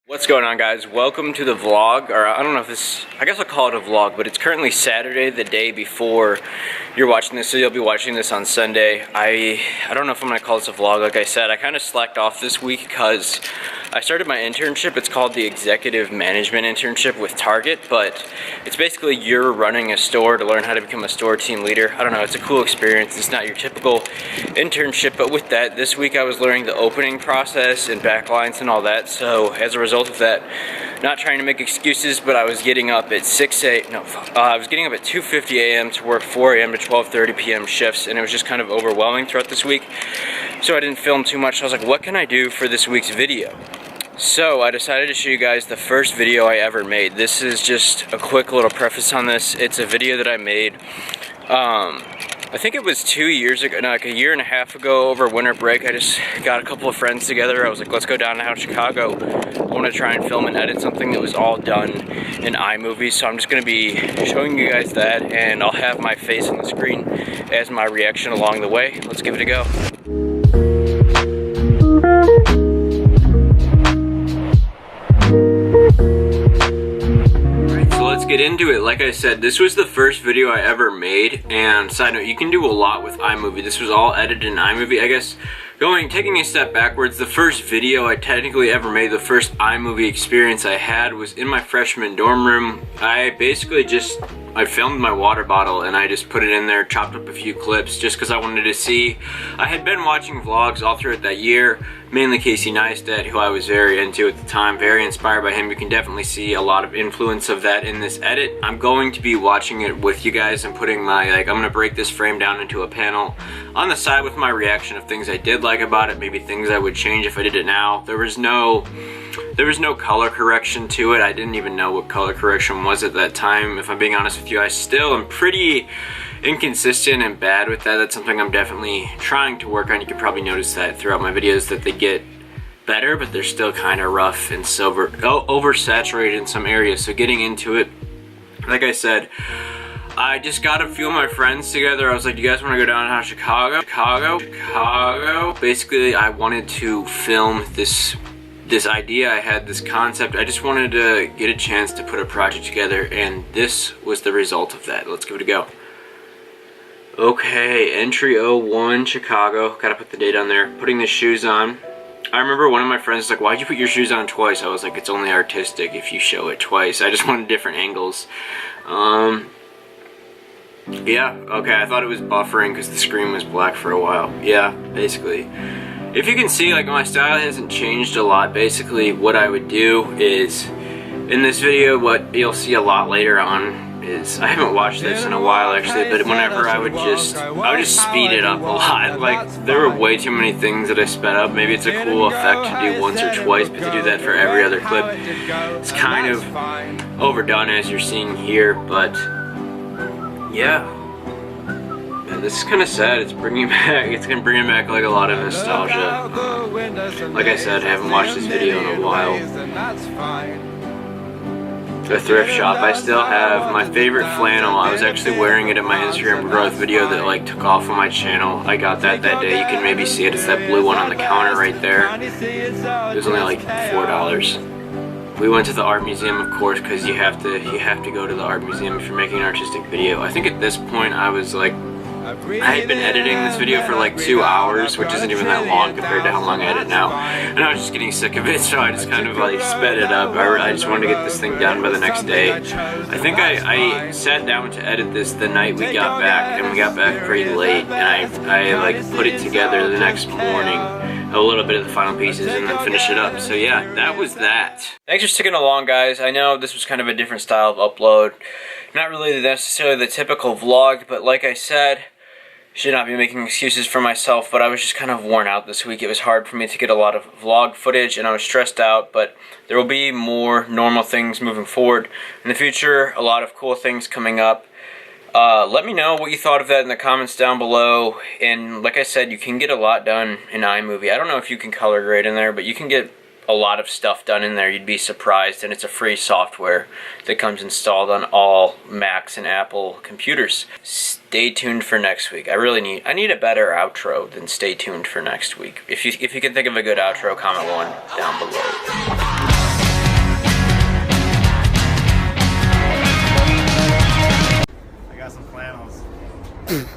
What's going on, guys? Welcome to the vlog, or I don't know if this, I guess I'll call it a vlog, but it's currently Saturday, the day before you're watching this, so you'll be watching this on Sunday. I don't know if I'm going to call this a vlog. Like I said, I kind of slacked off this week because I started my internship. It's called the Executive Management Internship with Target, but it's basically you're running a store to learn how to become a store team leader. I don't know, it's a cool experience. It's not your typical internship, but with that, this week I was learning the opening process and backlines and all that, so as a result of that, not trying to make excuses, but I was getting up at 2:50 a.m. to work 4 a.m. to 12:30 p.m. shifts, and it was just kind of overwhelming throughout this week, so I didn't film too much. I was like, what can I do for this week's video? So I decided to show you guys the first video I ever made. This is just a quick little preface on this. It's a video that I made, I think it was 2 years ago, no, like a year and a half ago over winter break. I just got a couple of friends together. I was like, let's go downtown Chicago. I want to try and film and edit something that was all done in iMovie. So I'm just going to be showing you guys that, and I'll have my face on the screen as my reaction along the way. Let's give it a go. Let's get into it. Like I said, this was the first video I ever made, and side note, you can do a lot with iMovie. This was all edited in iMovie. I guess taking a step backwards, the first video I technically ever made, the first iMovie experience I had was in my freshman dorm room. I filmed my water bottle and I just put it in there, chopped up a few clips just because I wanted to see. I had been watching vlogs all throughout that year, mainly Casey Neistat, who I was very into at the time, very inspired by him. You can definitely see a lot of influence of that in this edit. I'm going to be watching it with you guys and putting my, I'm gonna break this frame down into a panel on the side with my reaction of things I did like about it, maybe things I would change if I did it now. There was no color correction to it. I didn't even know what color correction was at that time. If I'm being honest with you, I still am pretty inconsistent and bad with that. That's something I'm definitely trying to work on. You can probably notice that throughout my videos that they get better, but they're still kind of rough and oversaturated in some areas. So getting into it, like I said, I just got a few of my friends together. I was like, you guys want to go down to Chicago? Basically, I wanted to film this idea. I had this concept. I just wanted to get a chance to put a project together, and this was the result of that. Let's give it a go. Okay, entry 01 Chicago. Gotta put the date on there. Putting the shoes on. I remember one of my friends was like, why'd you put your shoes on twice? I was like, it's only artistic if you show it twice. I just wanted different angles. Yeah, okay, I thought it was buffering because the screen was black for a while. Yeah, basically. If you can see, like, my style hasn't changed a lot. Basically, what I would do is, in this video, what you'll see a lot later on is, I haven't watched this in a while actually, but whenever I would just speed it up a lot. Like, there were way too many things that I sped up. Maybe it's a cool effect to do once or twice, but to do that for every other clip, it's kind of overdone as you're seeing here, but yeah. This is kind of sad. It's bringing back like a lot of nostalgia. Like I said, I haven't watched this video in a while. The thrift shop. I still have my favorite flannel. I was actually wearing it in my Instagram growth video that took off on my channel. I got that day. You can maybe see it. It's that blue one on the counter right there. It was only like $4. We went to the art museum, of course, because you have to go to the art museum if you're making an artistic video. I think at this point I was like, I had been editing this video for like 2 hours, which isn't even that long compared to how long I edit now, and I was just getting sick of it, so I just kind of sped it up. I just wanted to get this thing done by the next day. I think I sat down to edit this the night we got back, and we got back pretty late, and I put it together the next morning, a little bit of the final pieces, and then finish it up. So yeah, that was that. Thanks for sticking along, guys. I know this was kind of a different style of upload, not really necessarily the typical vlog, but like I said, should not be making excuses for myself, but I was just kind of worn out this week. It was hard for me to get a lot of vlog footage, and I was stressed out, but there will be more normal things moving forward in the future, a lot of cool things coming up. Let me know what you thought of that in the comments down below, and like I said, you can get a lot done in iMovie. I don't know if you can color grade in there, but you can get a lot of stuff done in there. You'd be surprised, and it's a free software that comes installed on all Macs and Apple computers. Stay tuned for next week. I need a better outro than stay tuned for next week. If you can think of a good outro, comment one down below. buy some flannels.